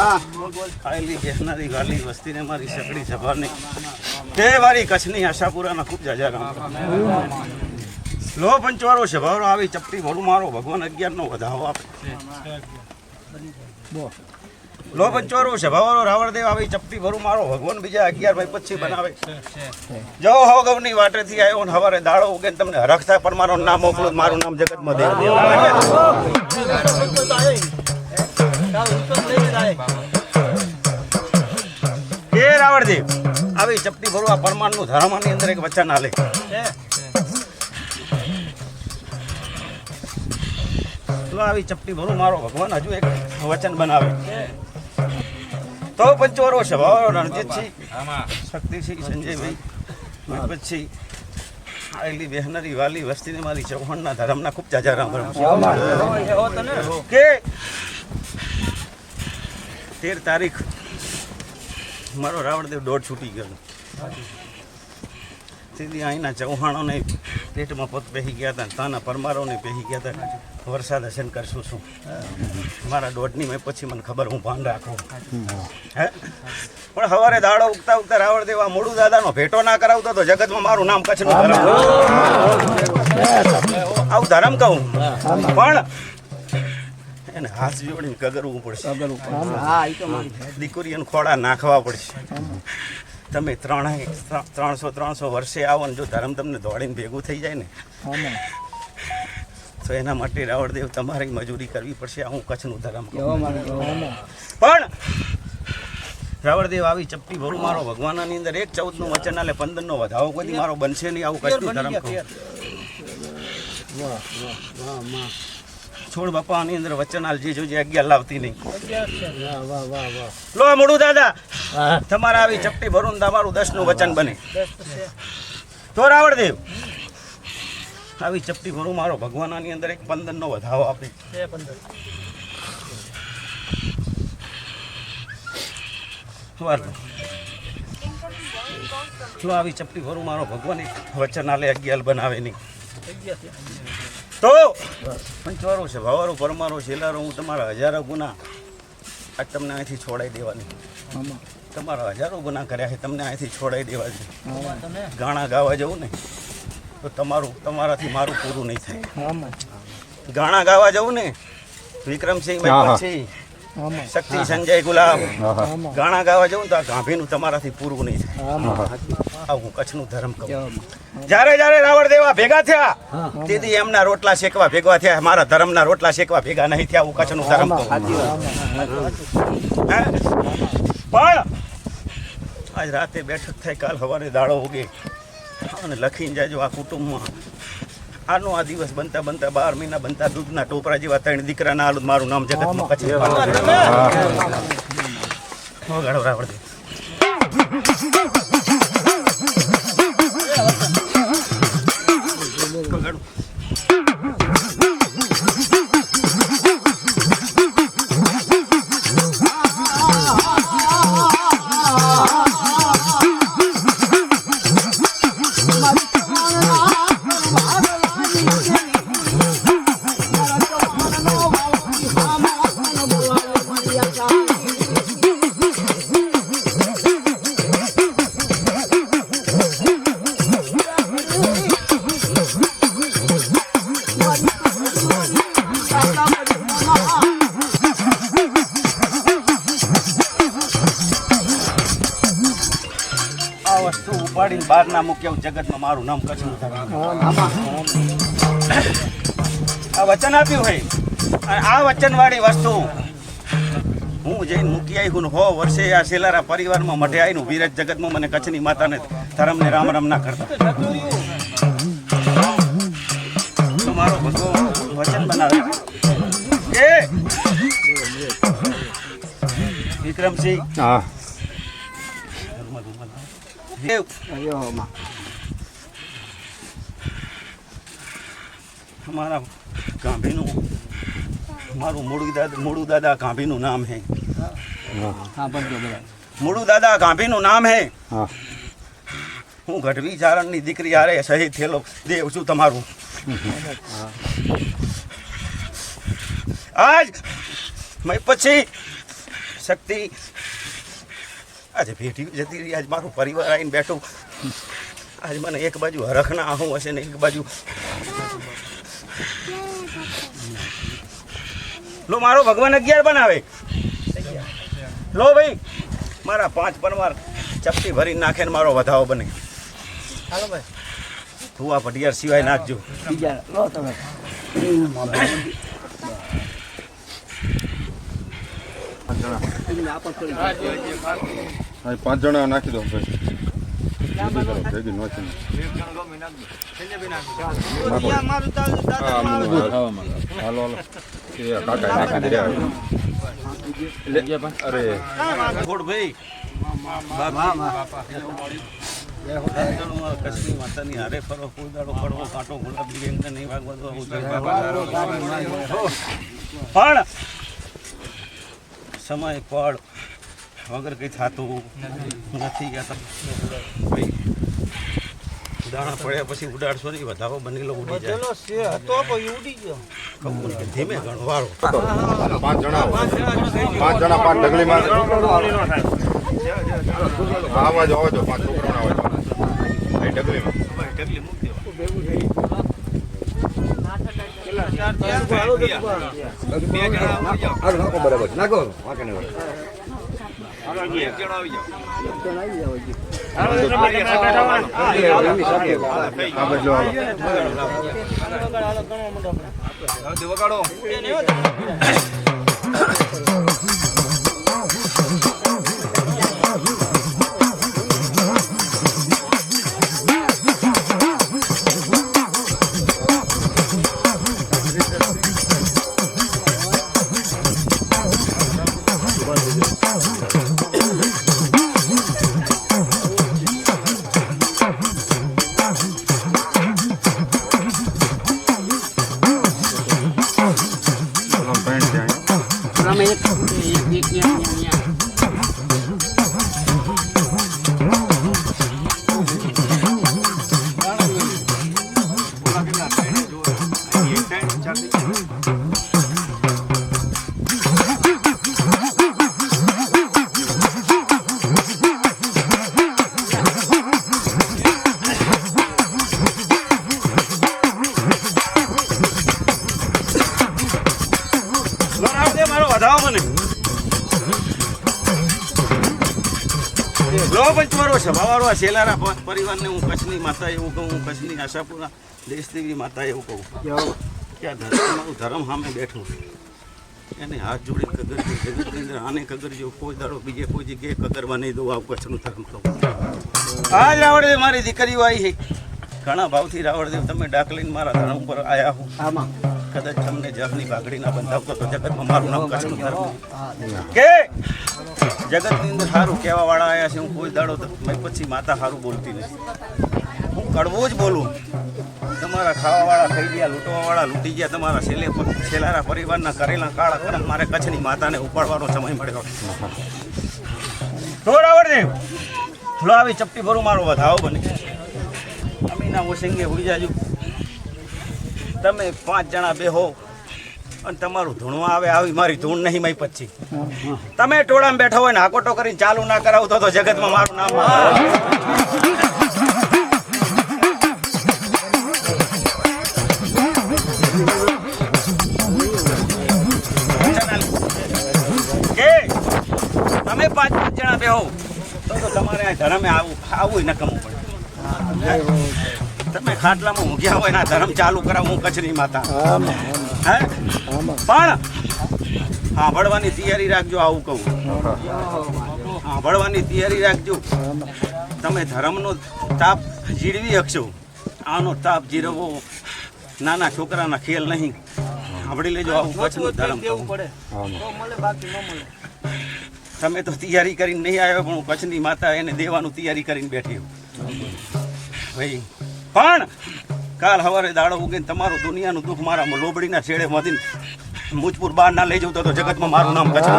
ખાયેલી બેસનારી વાલી વસ્તીને મારી સકડી સભાની તે મારી કચ્છની આશાપુરાના ખૂબ જાજારામ લો પંચવારો સભારો આવી ચપટી ભરું મારો ભગવાન 11નો વધાવો આપે લો પંચવારો સભાવાળો રાવણદેવ આવી ચપટી ભરું મારો ભગવાન બીજા 11 ભાઈ પછી બનાવે જો હો ગવની વાટેથી આવ્યો ને હવારે દાડો ઉગે તમને હરખ થાય પણ મારું નામ મોકલું મારું નામ જગતમાં દેવ એ રાવણદેવ આવી ચપટી ભરવા પરમાણનું ધર્મની અંદર એક વચન આલે તો આવી ચપટી ભરું મારો ભગવાન હજુ એક વચન બનાવે તો પંચવારો સભાવાળો રણજીતસિંહ શક્તિસિંહ સંજયભાઈ પછી આવેલી બહેનરી વાલી વસ્તીને મારી ચૌહાણના ધર્મના ખૂબ જાજારામ કે 13 તારીખ મારો રાવણદેવ દોડ છૂટી ગયો સીધી અહીંના ચૌહાણોને પેટમાં પગ પહેરી ગયા હતા તાના પરમારોને પહેરી ગયા હતા વરસાદ હસન કરશું શું મારા દોડની મેં પછી મને ખબર હું ભાન રાખું હે પણ સવારે દાડો ઉગતા ઉગતા રાવણદેવ આ મોડું દાદાનો ભેટો ના કરાવતો તો જગતમાં મારું નામ કચ્છનું ધરમ આવું ધરમ કહું પણ એને હાથ જોડીને કગરવું પડશે દીકરીઓને ખોડા નાખવા પડશે તમે 300 વર્ષે આવો ને જો ધર્મ તમને દોડીને ભેગું થઈ જાય ને તો એના માટે રાવણદેવ તમારી મજૂરી કરવી પડશે આ હું કચ્છનું ધર્મ પણ રાવણદેવ આવી ચપટી ભરું મારો ભગવાનની અંદર 1:14નું વચન આલે 15નો વધાવો કોઈ મારો બનશે નહીં આવું કચ્છનું ધર્મ છોડ બાપાની અંદર વચન આલજી જોજે 11 લાવતી નહીં લો મોડું દાદા તમારા આવી ચપટી ભરું તમારું 10નું વચન બને તો રાવણદેવ આવી ચપટી ભરું મારો ભગવાનની અંદર એક 15નો વધાવો આપે જો આવી ચપટી ભરું મારો ભગવાન એક વચન આલે 11 બનાવે નહીં તો પંચવારો છે ભાવારો પરમારો છેલારો હું તમારા હજારો ગુના આજ તમને અહીંથી છોડાઈ દેવાની તમારા હજારો ગુના કર્યા છે તમને અહીંથી છોડાઈ દેવા છે ગાણા ગાવા જવું ને તો તમારાથી મારું પૂરું નહીં થાય ગાણા ગાવા જવું ને વિક્રમસિંહ પછી શક્તિ સંજય ગુલાબ ગાણા ગાવા જવું તો આ ગાંભીનું તમારાથી પૂરું નહીં થાય હું કચ્છનું ધર્મ કહું જ્યારે જ્યારે રાવણદેવા ભેગા થયા તેથી એમના રોટલા શેકવા ભેગા થયા મારા ધર્મના રોટલા શેકવા ભેગા નહીં થયા હું કચ્છનું ધર્મ કહું પણ આજ રાતે બેઠક થાય કાલ સવારે દાડો ઉગે અને લખીને જાજો આ કુટુંબમાં આનો આ દિવસ બનતા 12 મહિના બનતા દૂધના ટોપરા જેવા 3 દીકરાના આલું મારું નામ જગતમાં કચ્છ ગાડો રાવણદેવ બહાર ના મૂક્યા જગતમાં મારું નામ કચ્છનું આ વચન આપ્યું હોય આ વચન વાળી વસ્તુ હું જઈને મૂકી આવ્યું ને 100 વર્ષે આ શેલારા પરિવારમાં મઢે આવીને વિરાજ જગતમાં મને કચ્છની માતાને ધર્મને રામ રામ ના કરતા તો મારો ભગવાન વચન બનાવે કે વિક્રમસિંહ અમારા ગાંભીનું મારું મોડું દાદા ગાંભીનું નામ હે મોડું દાદા ગાંભીનું નામ હે હું ગઢવી ચારણની દીકરી આરે શહીદ થયેલો દેવ છું તમારું આજ મેં પછી શક્તિ આજે ભેટી જતી રહી. આજ મારું પરિવાર આવીને બેઠું. આજ મને એક બાજુ હરખના આહું હશે ને એક બાજુ લો મારો ભગવાન 11 બનાવે. લો ભાઈ મારા 5 પરમાર ચપટી ભરી નાખે ને મારો વધાવો બને. હાલો ભાઈ તું આ પટિયાર સિવાય નાખજો. લો તમે 5 જણા નાખી દો ભાઈ. ભેગી નોચી હાલો કાકા નાખી દે. અરે ખોડ ભાઈ કચ્છની માતાની હારે ફરો કોઈ દાડો પડવો કાંટો ગુલાબી એમને નહીં વાગવા પણ સમય પડ વગર કંઈ થતું નથી. ભાઈ દાણા પડ્યા પછી ઉડાડશો નહીં. વધાવો બનેલો ઉડી જાય. ધીમે ઘણો વાળો 5 જણા 5 ઢગલીમાં આવાજ આવે તો 5 છોકરાઓના આવે તો ઢગલીમાં ઢગલી મૂકી મારો વધાવો મને લો પંચવારો સભાવાળો આ શેલારા પરિવારને હું કચ્છની માતા એવું કહું. હું કચ્છની આશાપુરા દેશદેવી માતા એવું કહું કે આ મારું ધર્મ સામે બેઠું એને હાથ જોડીને કગરજો. જગતની અંદર આને કગરજો. કોઈ દાડો બીજે કોઈ જગ્યાએ કગરવા નહીં દઉં. આવું કચ્છનું ધર્મ કહું. આ રાવળદેવ મારી દીકરીઓ આવી છે. ઘણા ભાવથી રાવળદેવ તમે ડાક લઈને મારા ધર્મ ઉપર આવ્યા હો. કદાચ તમને જગની ભાગડીના બંધાવતો તો જગતમાં મારું નામ કચ્છનું ધર્મ કે જગતની અંદર સારું કહેવા વાળા આવ્યા છે. હું કોઈ દાડો પછી માતા સારું બોલતી નથી. હું કડવું જ બોલું. તમારા ખાવાવાળા ખાઈ ગયા, લૂંટવાવાળા લૂંટી ગયા. તમારા છેલારા પરિવારના કરેલા કાળા કરમ મારે કચ્છની માતાને ઉપાડવાનો સમય મળ્યો. તો રાવળદેવ લો આવી ચપટી ભરું મારો વધાવો બને. અમીના ઓસંગે હોઈ જાજો. તમે 5 જણા બેહો અને તમારું ધૂણવા આવે. આવી મારી ધૂણ નહીં મય પછી તમે ટોળામાં બેઠા હોય ને હાકોટો કરીને ચાલુ ના કરાવતો તો જગતમાં મારું નામ કે તમે 5 જણા બેહો તો તમારે આ ધર્મે આવું નકમવું પડે. તમે ખાટલામાં ઊંઘ્યા હોય ના ધર્મ ચાલુ કરાવું. હું કચ્છની માતા હે પણ સાંભળવાની તૈયારી રાખજો. આવું કહું સાંભળવાની તૈયારી રાખજો. તમે ધર્મનો તાપ જીરવી શકશો. આનો તાપ જીરવો નાના છોકરાના ખેલ નહીં. સાંભળી લેજો. આવું કચ્છનું ધર્મ કહું. તમે તો તૈયારી કરીને નહીં આવ્યો પણ હું કચ્છની માતા એને દેવાનું તૈયારી કરીને બેઠી ભાઈ. પણ કાલ સવારે દાડો ઉગીને તમારું દુનિયાનું દુઃખ મારા લોબડીના છેડેમાંથી મુજપુર બહાર ના લઈ જવું તો જગતમાં મારું નામ કચ્છ.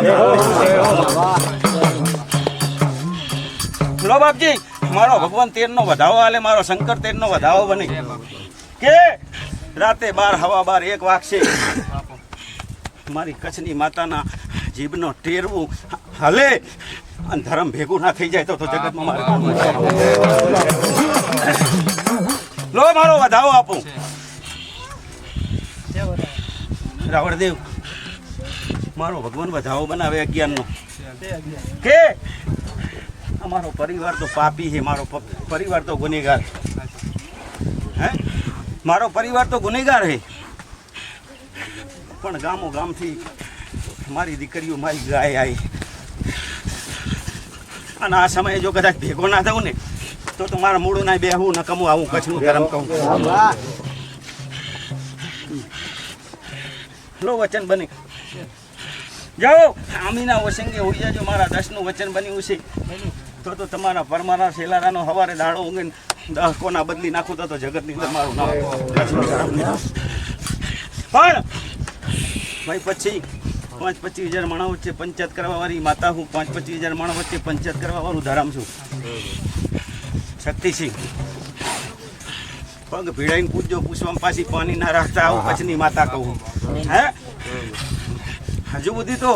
લો બાપજી મારો ભગવાન તેરનો વધાવો હાલે. મારો શંકર તેરનો વધાવો બને કે રાતે 12 હવા 12 1 વાગશે મારી કચ્છની માતાના જીભનો ટેરવું હાલે અને ધર્મ ભેગું ના થઈ જાય તો જગતમાં મારે લો મારો વધાવો આપું. રાવણદેવ મારો ભગવાન વધાવો બનાવે 11નો કે અમારો પરિવાર તો પાપી છે, મારો પરિવાર તો ગુનેગાર. હે મારો પરિવાર તો ગુનેગાર છે, પણ ગામો ગામથી મારી દીકરીઓ મારી ગાય આવી અને આ સમયે જો કદાચ ભેગો ના થવું ને તો મારા મૂળું ના બેહવું ન કમું આવું કચ્છનું ધર્મ કહું. લો વચન બની જાઓ આમીના વસંગે હોઈ જાજો. મારા 10નું વચન બન્યું છે તો તમારા પરમારા શેલારાનો હવારે દાડો ઊંઘીને 10 કોના બદલી નાખું તો જગતની અંદર મારું નામ. પણ ભાઈ પછી 5-25,000 માણસ વચ્ચે પંચાયત કરવા વાળી માતા હું 5-25,000 માણસ વચ્ચે પંચાયત કરવા વાળું ધરામ છું. શક્તિસિંહ પગ ભીડાઈને પૂછજો, પૂછવામાં પાછી પાણી ના રાખતા આવું કચ્છની માતા કહું. હે હજુ બધી તો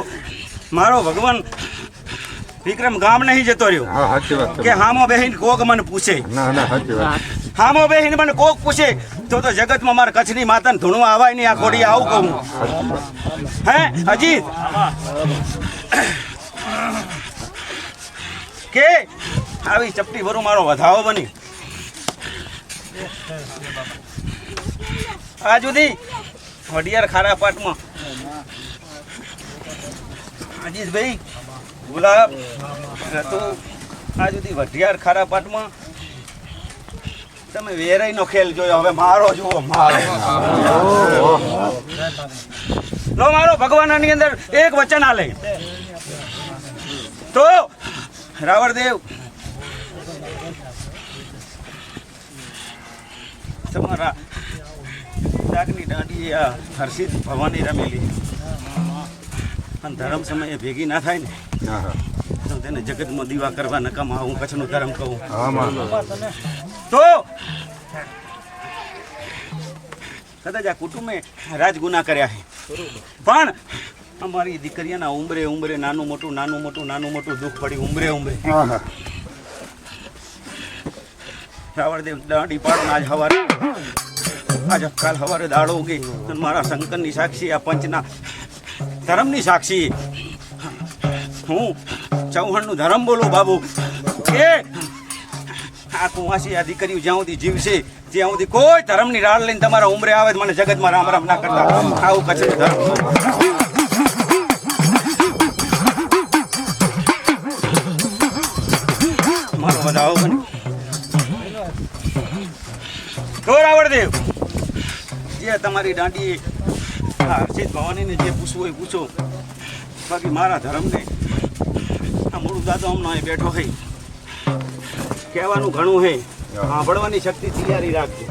મારો ભગવાન વિક્રમ ગામ નહીં જતો રહ્યો હા સાચી વાત કે હામો બેહીને કોક મને પૂછે. ના ના સાચી વાત હામો બેહીને મને કોક પૂછે તો જગતમાં મારા કચ્છની માતાને ધૂણવા આવાય નહીં. આ ઘોડી આવું કહું. હે અજીત કે આવી ચપટી ભરું મારો વધાવો બની આ જુદી વડિયાર ખારા પાટમાં અજીતભાઈ ગુલાબ રતુ આ જુદી વઢિયાર ખારા પાટમાં તમે વેરાઈનો ખેલ જોયો, હવે મારો જુઓ મારો. લો મારો ભગવાનની અંદર એક વચન આલે તો રાવણદેવ તમારા ડાકની દાંડી આ હર્ષિત ભવાની રમેલી અને ધર્મ સમયે ભેગી ના થાય ને હા હા તો તેને જગતમાં દીવા કરવા નકામા હું કચ્છનું ધર્મ કહું. હા માં તો કદાચ આ કુટુંબે રાજગુના કર્યા છે, પણ અમારી દીકરીઓના ઉંબરે ઉંબરે નાનું મોટું દુઃખ પડી ઉંબરે હા હા રાવણદેવ દાંડી પાડો આજ હવારે આજ કાલ હવારે દાડો ઉગી અને મારા શંકરની સાક્ષી આ પંચના ધર્મની સાક્ષી હું ચૌહાણનું ધર્મ બોલું બાબુ કે આ કુંવાસી આ દીકરીઓ જ્યાં સુધી જીવશે ત્યાં સુધી કોઈ ધર્મની રાડ લઈને તમારા ઉંમરે આવે તો મને જગતમાં રામ રામ ના કરતા આવું કચ્છનું ધર્મ. મારો વધાવો બની તો રાવણદેવ જે તમારી દાંડી હર્ષિત ભવાનીને જે પૂછવું હોય પૂછો, બાકી મારા ધર્મને આ મૂળ દાદો હમણાં અહીં બેઠો હોય કહેવાનું ઘણું હે, સાંભળવાની શક્તિ તૈયારી રાખજો.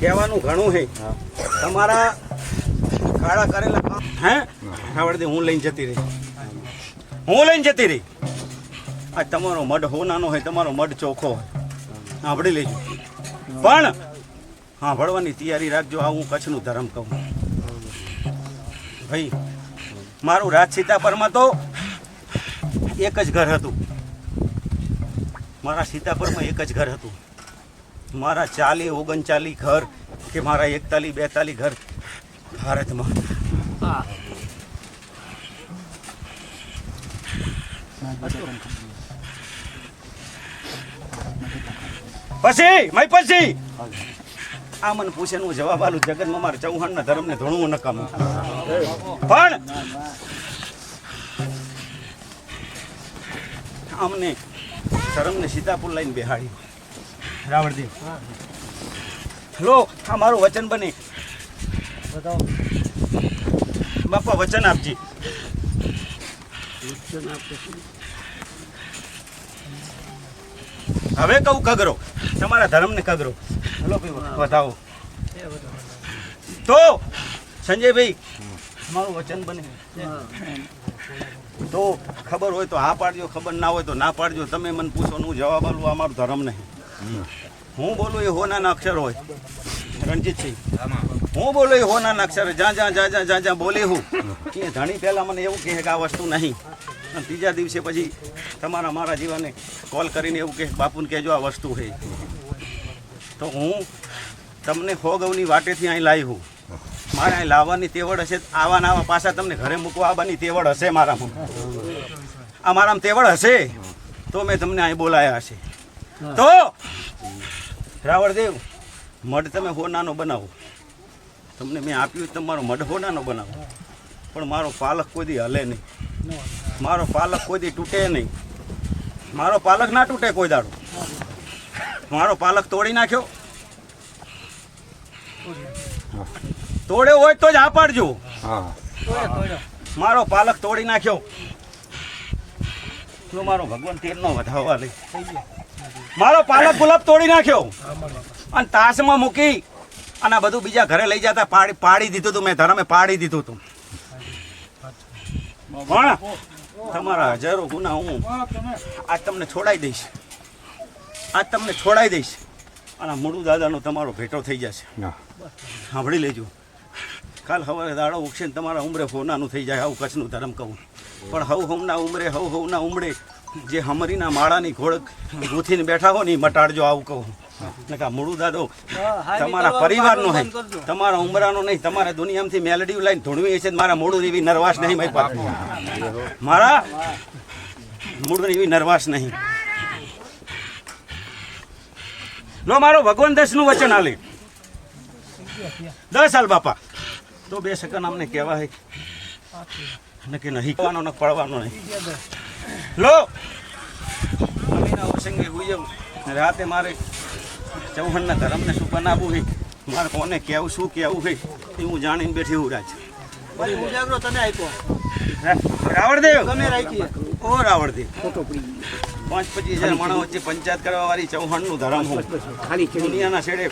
કહેવાનું ઘણું હે તમારા કાળા કરેલા કામ હે રાવણદેવ હું લઈને જતી રહી. આ તમારો મઢ હોનાનો હોય, તમારો મઢ ચોખ્ખો હોય, સાંભળી લેજો. પણ સાંભળવાની તૈયારી રાખજો. આ હું કચ્છનું ધર્મ કહું. ભાઈ મારું રાજ સીતાપરમાં તો એક જ ઘર હતું. મારા સીતાપરમાં એક જ ઘર હતું. મારા 40-39 ઘર કે મારા 41-42 ઘર ભારતમાં. પછી આ મને પૂછે હું જવાબ આલું. જગતમાં મારા ચૌહાણના ધર્મને ધોણવું નકામું, પણ અમને ધર્મને સીતાપુર લઈને બેહાડી. રાવણદેવ લો આ મારું વચન બને બાપા વચન આપજી. હવે કહું કગરો તમારા ધર્મને કગરો. હલો ભાઈ બતાવો તો સંજયભાઈ મારું વચન બને તો ખબર હોય તો હા પાડજો, ખબર ના હોય તો ના પાડજો. તમે મને પૂછો હું જવાબ આલું. આ મારું ધર્મ નહીં. હું બોલું એ હોનાના અક્ષર હોય. રણજીતસિંહ હું બોલો એ હોના અક્ષર જ્યાં બોલે હું એ ધણી પહેલાં મને એવું કહે કે આ વસ્તુ નહીં અને ત્રીજા દિવસે પછી તમારા મારા જીવાને કોલ કરીને એવું કહે બાપુને કહેજો આ વસ્તુ છે તો હું તમને 100 ગૌની વાટેથી અહીં લાવી હું મારે અહીં લાવવાની તેવડ હશે આવા આવા પાછા તમને ઘરે મૂકવા આવવાની તેવડ હશે મારામાં આ મારામાં તેવડ હશે તો મેં તમને અહીં બોલાયા હશે તો રાવણદેવ મઢ તમે હોનાનો બનાવો તમને મેં આપ્યું તમારો મઢ હોનાનો બનાવો પણ મારો પાલક કોઈ દી હલે નહીં મારો પાલક કોઈ દી તૂટે નહીં મારો પાલક ના તૂટે કોઈ દાડો મારો પાલક તોડી નાખ્યો તોડ્યો હોય તો જ આ પાડજો મારો પાલક તોડી નાખ્યો તો મારો ભગવાન તેલનો વધાવવા લે મારો પાલક ગુલાબ તોડી નાખ્યો અને તાસમાં મૂકી અને આ બધું બીજા ઘરે લઈ જતા પાડી દીધું તું મેં ધર્મે પાડી દીધું તું પણ તમારા હજારો ગુના હું આજ તમને છોડાઈ દઈશ અને મૂળું દાદાનો તમારો ભેટો થઈ જશે સાંભળી લેજો કાલ સવારે દાડો ઉગશે ને તમારા ઉમરે ફોનાનું થઈ જાય આવું કચ્છનું ધર્મ કહું પણ હવના ઉમરે હવના ઉમરે જે હમરીના માળાની ઘોડ ગૂંથીને બેઠા હો ને એ મટાડજો આવું કહું ને કા મૂળું દાદો તમારા પરિવારનો નહીં તમારા ઉમરાનો નહીં તમારે દુનિયામાંથી મેલડી લાઈને ધૂણવી છે મારા મૂળું એવી નરવાશ નહીં મારા મૂળું એવી નરવાશ નહીં લો મારો ભગવાન 10નું વચન આલે 10 સાલ બાપા તો 2 સેકન્ડ અમને કહેવાય ને કે નહીં કહેવાનો ને પડવાનો નહીં લો અમીના ઓસંગે ગુયમ રાતે મારે ચૌહાણના ધર્મને શું બનાવવું છે મારે કોને કહેવું શું કહેવું છે એ હું જાણીને બેઠી હું રાજ તને આપ્યો રાવણદેવ તમે રાખીએ ઓ રાવણદેવ 5-25 હજાર માણસો વચ્ચે પંચાયત કરવા વાળી ચૌહાણનું ધર્મ હું દુનિયાના છેડે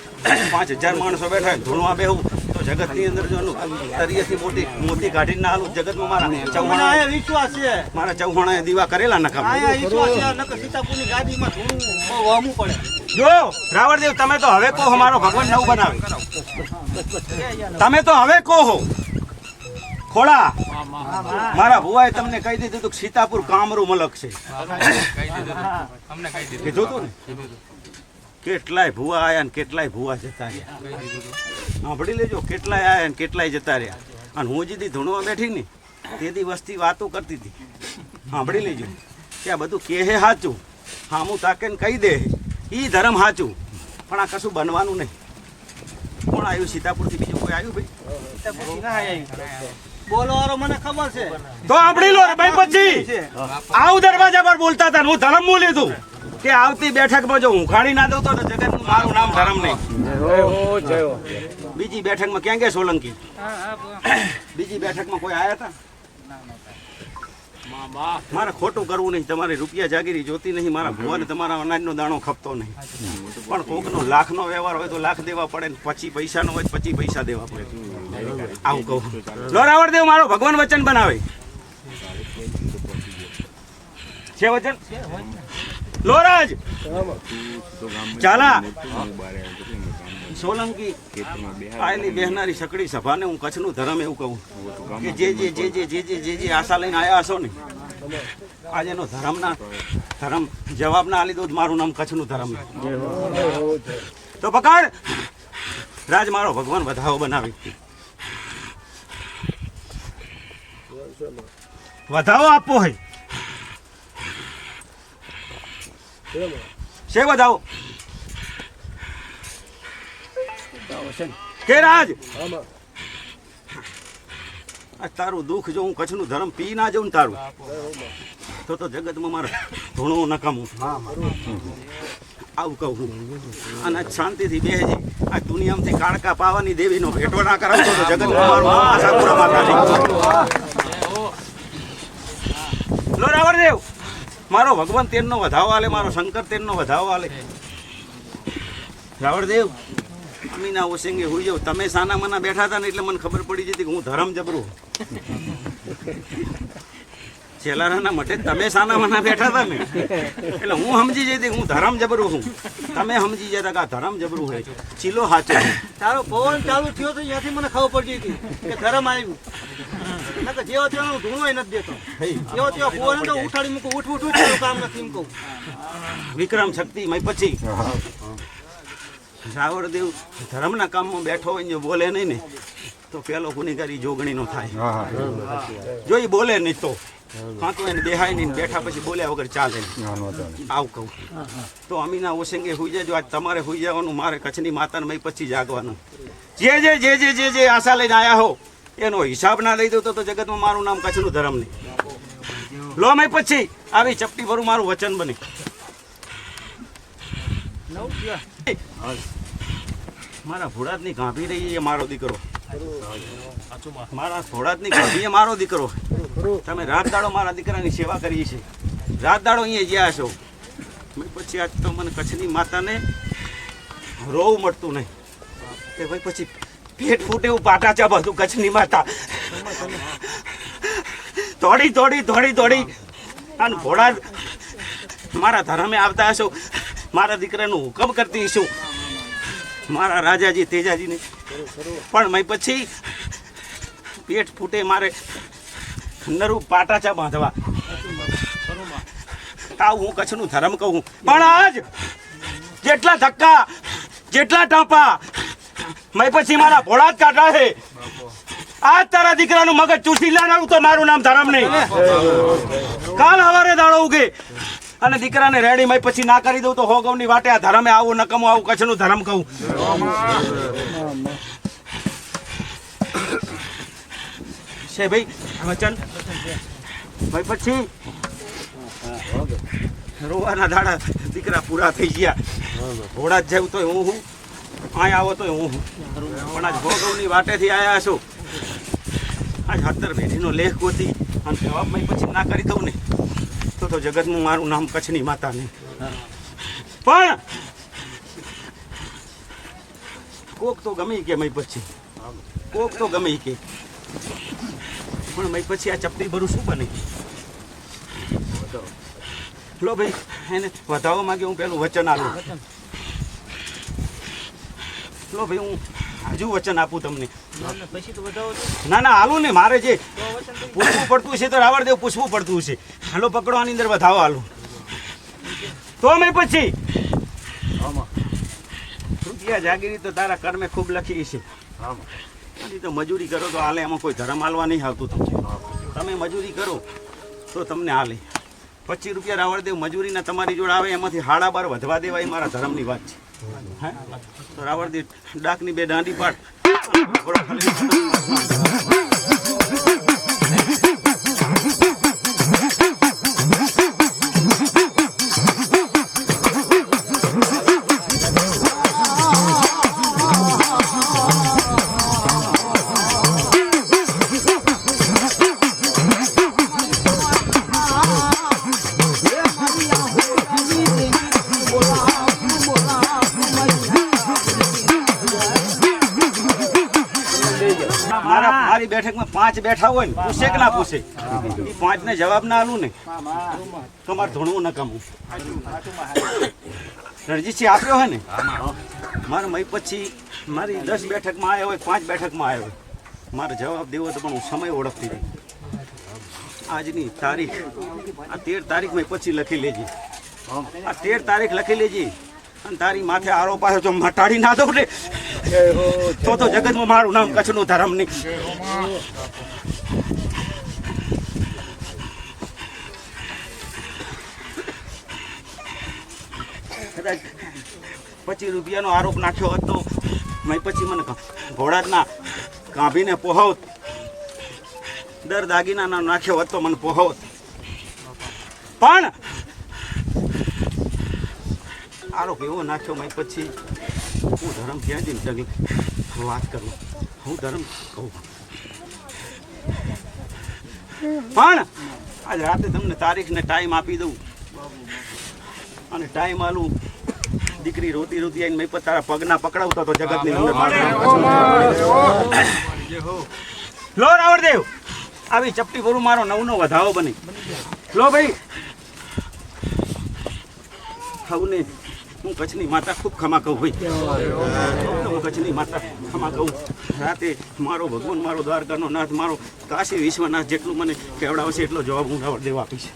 5000 માણસો બેઠા ધૂણવા બેહું તો જગતની અંદર જો તરિયેથી મોતી કાઢીને ના હાલું જગતમાં મારા ચૌહાણા વિશ્વાસ છે મારા ચૌહાણાએ દીવા કરેલા નકામ સીતાપુરની ગાડીમાં ધૂણું પડે જો રાવણદેવ તમે તો હવે કહો મારો ભગવાન નવું બનાવે તમે તો હવે કહો ખોળા મારા ભુવાએ તમને કહી દીધું હતું કે સીતાપુર કામરું મલક છે કીધું તું ને કેટલાય ભુવા આયા ને કેટલાય ભુવા જતા રહ્યા સાંભળી લેજો કેટલાય આયા ને કેટલાય જતા રહ્યા અને હું જેથી ધૂણવા બેઠી ને તેથી વસ્તી વાતો કરતી હતી સાંભળી લેજો કે આ બધું કહે સાચું હામું તાકે ને કહી દે ઈ ધર્મ સાચું પણ આ કશું બનવાનું નહીં કોણ આવ્યું સીતાપુરથી બીજું કોઈ આવ્યું ભાઈ બોલો વાળો મને ખબર છે તો સાંભળી લો રે ભાઈ પછી આવ દરવાજા પર બોલતા હતા હું ધર્મ બોલી લીધું કે આવતી બેઠકમાં જો હું ખાડી ના દઉં તો જગતનું મારું નામ ધર્મ નહીં બીજી બેઠકમાં ક્યાં ગયા સોલંકી બીજી બેઠકમાં કોઈ આયા હતા મારે ખોટું કરવું નહીં તમારી રૂપિયા જાગીરી જોતી નહીં મારા ભુવાને તમારા અનાજનો દાણો ખપતો નહીં પણ કોકનો લાખનો વ્યવહાર હોય તો લાખ દેવા પડે ને પછી પૈસાનો હોય તો 25 પૈસા દેવા પડે આવું કહું લો રાવણદેવ મારો ભગવાન વચન બનાવે છે વચન લોરાજ ચાલા સોલંકી આયેલી બેહનારી સકડી સભાને હું કચ્છનું ધર્મ એવું કહું કે જે આશા લઈને આવ્યા હશો ને આજે એનો ધર્મ જવાબ ના આલી દો મારું નામ કચ્છનું ધર્મ તો પકડ રાજ મારો ભગવાન વધાવો બનાવી વધાવો આપવો હોય છે વધાવો કે રાજ તારું દુઃખ જો હું કચ્છનું ધર્મ પી ના જાઉં ને તારું તો જગતમાં મારે ધૂણું નકામું આવું કહું અને શાંતિથી બેસી આ દુનિયામાંથી કાળકા પાવાની દેવીનો ભેટો ના કરાવતો તો જગતમાં મારું આશાપુરા માતાજી લો રાવણદેવ મારો ભગવાન તેરનો વધાવો આલે મારો શંકર તેરનો વધાવો આલે રાવણદેવ અમીના ઓસંગે હોઈ જાવ તમે સાના મના બેઠા હતા ને એટલે મને ખબર પડી જતી કે હું ધર્મ જબરું છેલારાના મઠે તમે સાના મના બેઠા હતા ને એટલે હું સમજી જતી હું ધરમ જબરું હું તમે સમજી જતા કે આ ધરમ જબરું હોય ચીલો હાચો તારો પવન ચાલુ થયો તો ત્યાંથી મને ખબર પડી હતી કે ગરમ આવ્યું નકર જેવો તેવો ધૂણો નથી દેતો જેવો તેવો પવન તો ઉઠાડી મૂકું ઉઠ કામ નથી એમ કહું વિક્રમ શક્તિ મય પછી રાવણદેવ ધર્મના કામમાં બેઠો હોય ને જો બોલે નહીં ને તો પેલો ગુનેગારી જોગણીનો થાય જો એ બોલે નહીં તો હા તો એને દેહાય નહીં બેઠા પછી બોલ્યા વગર ચાલે આવું કહું તો અમીના ઓસંગે હુઈ જાય આજ તમારે હુઈ જવાનું મારે કચ્છની માતાને મય પછી જાગવાનું જે આશા લઈને આયા હો એનો હિસાબ ના લઈ દઉં તો જગતમાં મારું નામ કચ્છનું ધર્મ નહીં લો મય પછી આવી ચપટી ભરું મારું વચન બને મારા ભોળાદની ગાભી રહી એ મારો દીકરો મારા ભોળાદની ગાભી એ મારો દીકરો તમે રાત દાડો મારા દીકરાની સેવા કરી છે રાત દાડો અહીંયા જ્યાં છો પછી આજ તો મને કચ્છની માતાને રોવું મળતું નહીં કે ભાઈ પછી પેટ ફૂટે એવું પાટા ચા બધું કચ્છની માતા દોડી અને ભોળાદ મારા ધર્મે આવતા હશો મારા દીકરાનું હુકમ કરતી છું મારા રાજાજી તેજાજીને પણ મેં પછી પેટ ફૂટે મારે નરું પાટાચા બાંધવા આવું હું કચ્છનું ધર્મ કહું પણ આજ જેટલા ધક્કા જેટલા ટાંપા મેં પછી મારા ભોળાદ કાઢા છે આજ તારા દીકરાનું મગજ ચૂસી લાવવાનું તો મારું નામ ધર્મ નહીં કાલ સવારે દાડો ઉગે અને દીકરાને રેડી મય પછી ના કરી દઉં તો હો ગૌની વાટે આ ધર્મે આવું નકમું આવું કચ્છનું ધર્મ કહું છે ભાઈ વચન ભાઈ પછી રોવાના દાડા દીકરા પૂરા થઈ ગયા ઘોડા જ જેવું તો હું અહીં આવો તો હું પણ આજ હો ગૌની વાટેથી આવ્યા છો આજ 17 પેઢીનો લેખ ગોતી અને જવાબ મય પછી ના કરી દઉં ને તો જગતનું મારું નામ કચ્છની માતા નહીં પણ કોક તો ગમે કે મય પછી કોક તો ગમે કે પણ મય પછી આ ચપટી ભરું શું બને લો ભાઈ એને વધાવવા માંગે હું પેલું વચન આપું લો ભાઈ હું હજુ વચન આપું તમને ના હાલું ને મારે જે પૂછવું પડતું છે તો રાવણદેવ પૂછવું પડતું છે હાલો પકડો આની અંદર વધાવો હાલું તો મેં પછી રૂપિયા જાગીરી તો તારા કર્મે ખૂબ લખી છે તો મજૂરી કરો તો હાલે એમાં કોઈ ધર્મ હાલવા નહીં આવતું તમે મજૂરી કરો તો તમને હાલે 25 રૂપિયા રાવણદેવ મજૂરીના તમારી જોડે આવે એમાંથી 12.5 વધવા દેવા એ મારા ધર્મની વાત છે તો રાવણદેવ ડાકની 2 દાંડી પાડ મારી બેઠકમાં 5 બેઠા હોય ને પૂછે કે ના પૂછે એ 5 ને જવાબ ના આલું ને તો મારે ધૂણવું ન કમવું રણજીતસિંહ આપ્યો હોય ને મારે મય પછી મારી 10 બેઠકમાં આવ્યો હોય 5 બેઠકમાં આવ્યો હોય મારે જવાબ દેવો તો પણ હું સમય ઓળખતી રહી આજની તારીખ આ 13 તારીખ મેં પછી લખી લેજે આ 13 તારીખ લખી લેજે અને તારી માથે આરોપ આવ્યો જો મટાડી ના દઉં ને તો જગતમાં મારું નામ કચ્છનું ધર્મ નહીં કદાચ 25 રૂપિયાનો આરોપ નાખ્યો હોત તો મેં પછી મને ઘોડાના ગાભીને પોહાવત દર દાગીના નાખ્યો હોત તો મને પોહાવત પણ આરોપ એવો નાખ્યો મેં પછી હું ધર્મ ક્યાં જઈને જગી વાત કરું હું ધર્મ કહું પણ આજ રાતે તમને તારીખ ને ટાઈમ આપી દઉં અને ટાઈમ આલું દીકરી રોતી આવીને મેં તારા પગના પકડાવતો તો જગતની અંદર લો રાવણદેવ આવી ચપટી ભરું મારો નવનો વધાવો બની લો ભાઈ ખાવું નહીં હું કચ્છની માતા ખૂબ ખમા કહું ભાઈ હું કચ્છની માતા ખમા કહું રાતે મારો ભગવાન મારો દ્વારકાનો નાથ મારો કાશી વિશ્વનાથ જેટલું મને કેવડાવશે એટલો જવાબ હું દેવા આપીશ